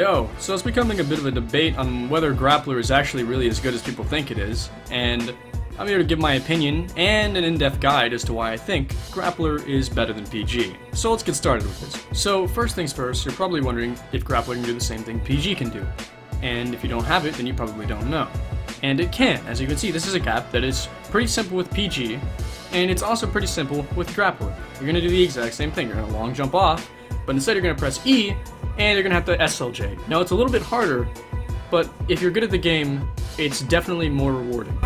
Yo, so it's becoming a bit of a debate on whether Grappler is actually really as good as people think it is, and I'm here to give my opinion and an in-depth guide as to why I think Grappler is better than PG. So let's get started with this. So first things first, you're probably wondering if Grappler can do the same thing PG can do. And if you don't have it, then you probably don't know. And it can. As you can see, this is a gap that is pretty simple with PG, and it's also pretty simple with Grappler. You're going to do the exact same thing. You're going to long jump off, but instead you're going to press E, and you're going to have to SLJ. Now it's a little bit harder, but if you're good at the game, it's definitely more rewarding.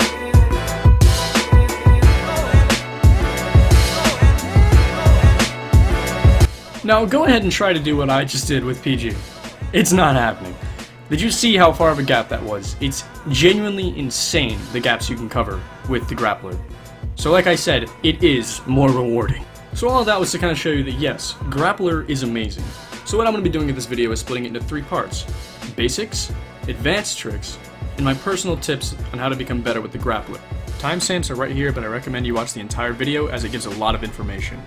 Now go ahead and try to do what I just did with PG. It's not happening. Did you see how far of a gap that was? It's genuinely insane, the gaps you can cover with the Grappler. So like I said, it is more rewarding. So all of that was to kind of show you that yes, Grappler is amazing. So what I'm going to be doing in this video is splitting it into 3 parts. Basics, advanced tricks, and my personal tips on how to become better with the Grappler. Timestamps are right here, but I recommend you watch the entire video as it gives a lot of information.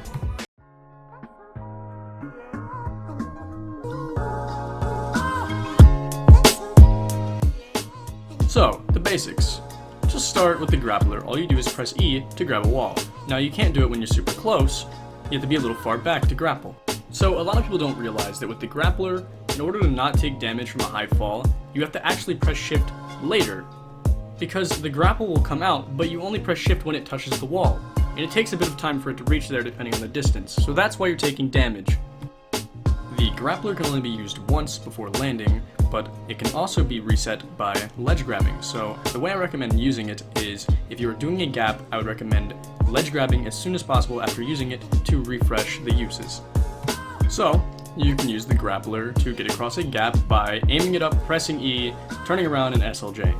So, the basics. Just start with the Grappler. All you do is press E to grab a wall. Now you can't do it when you're super close, you have to be a little far back to grapple. So a lot of people don't realize that with the Grappler, in order to not take damage from a high fall, you have to actually press shift later. Because the grapple will come out, but you only press shift when it touches the wall. And it takes a bit of time for it to reach there depending on the distance, so that's why you're taking damage. The Grappler can only be used once before landing, but it can also be reset by ledge grabbing. So the way I recommend using it is, if you are doing a gap, I would recommend ledge grabbing as soon as possible after using it to refresh the uses. So you can use the Grappler to get across a gap by aiming it up, pressing E, turning around, and SLJ.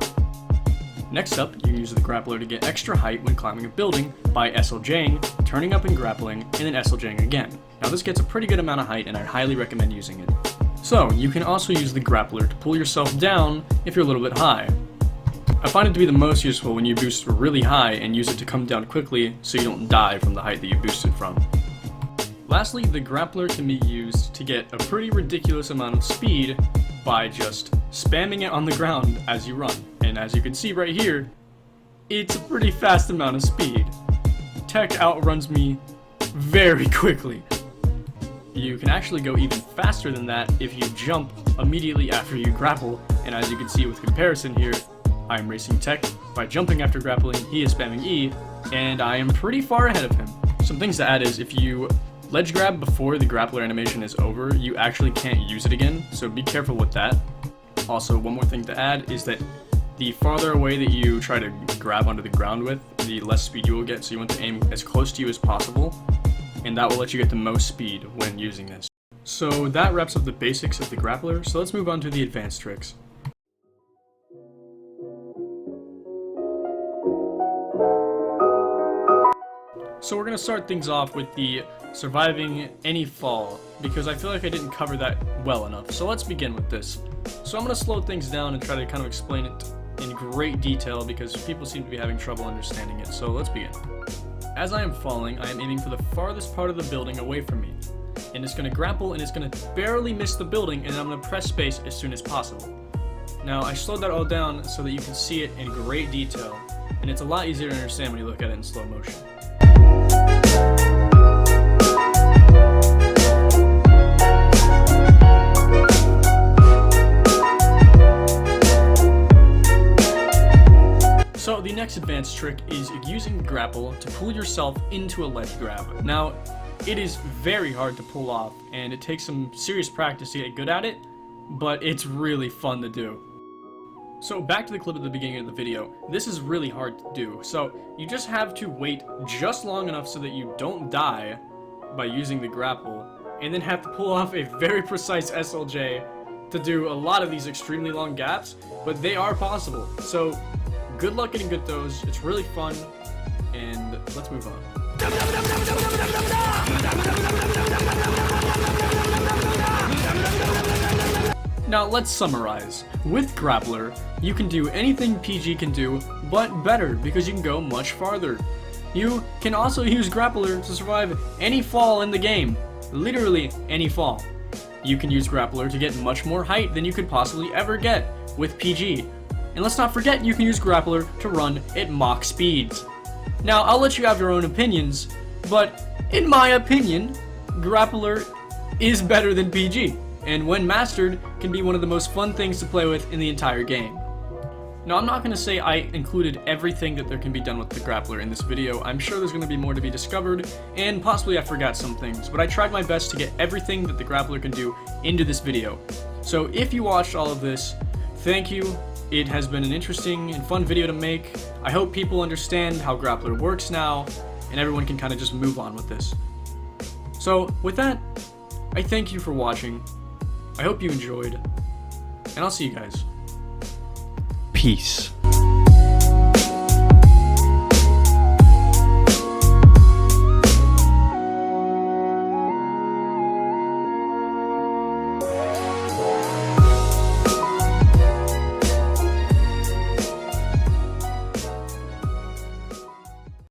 Next up, you can use the Grappler to get extra height when climbing a building by SLJing, turning up and grappling, and then SLJing again. Now this gets a pretty good amount of height, and I highly recommend using it. So, you can also use the Grappler to pull yourself down if you're a little bit high. I find it to be the most useful when you boost really high and use it to come down quickly so you don't die from the height that you boosted from. Lastly, the Grappler can be used to get a pretty ridiculous amount of speed by just spamming it on the ground as you run. And as you can see right here, it's a pretty fast amount of speed. Tech outruns me very quickly. You can actually go even faster than that if you jump immediately after you grapple, and as you can see with comparison here, I am racing Tech by jumping after grappling, he is spamming E, and I am pretty far ahead of him. Some things to add is if you ledge grab before the Grappler animation is over, you actually can't use it again, so be careful with that. Also, one more thing to add is that the farther away that you try to grab onto the ground with, the less speed you will get, so you want to aim as close to you as possible, and that will let you get the most speed when using this. So that wraps up the basics of the Grappler, so let's move on to the advanced tricks. So we're going to start things off with the surviving any fall, because I feel like I didn't cover that well enough. So let's begin with this. So I'm going to slow things down and try to kind of explain it in great detail because people seem to be having trouble understanding it. So let's begin. As I am falling, I am aiming for the farthest part of the building away from me. And it's going to grapple and it's going to barely miss the building, and I'm going to press space as soon as possible. Now I slowed that all down so that you can see it in great detail, and it's a lot easier to understand when you look at it in slow motion. So the next advanced trick is using grapple to pull yourself into a ledge grab. Now, it is very hard to pull off, and it takes some serious practice to get good at it, but it's really fun to do. So back to the clip at the beginning of the video, this is really hard to do, so you just have to wait just long enough so that you don't die by using the grapple, and then have to pull off a very precise SLJ to do a lot of these extremely long gaps, but they are possible. So good luck getting good at those, it's really fun, and let's move on. Now let's summarize. With Grappler, you can do anything PG can do, but better, because you can go much farther. You can also use Grappler to survive any fall in the game. Literally any fall. you can use Grappler to get much more height than you could possibly ever get with PG. And let's not forget you can use Grappler to run at Mach speeds. Now, I'll let you have your own opinions, but in my opinion, Grappler is better than PG, and when mastered, can be one of the most fun things to play with in the entire game. Now, I'm not going to say I included everything that there can be done with the Grappler in this video. I'm sure there's going to be more to be discovered, and possibly I forgot some things, but I tried my best to get everything that the Grappler can do into this video. So if you watched all of this, thank you. It has been an interesting and fun video to make. I hope people understand how Grappler works now, and everyone can kind of just move on with this. So, with that, I thank you for watching. I hope you enjoyed, and I'll see you guys. Peace.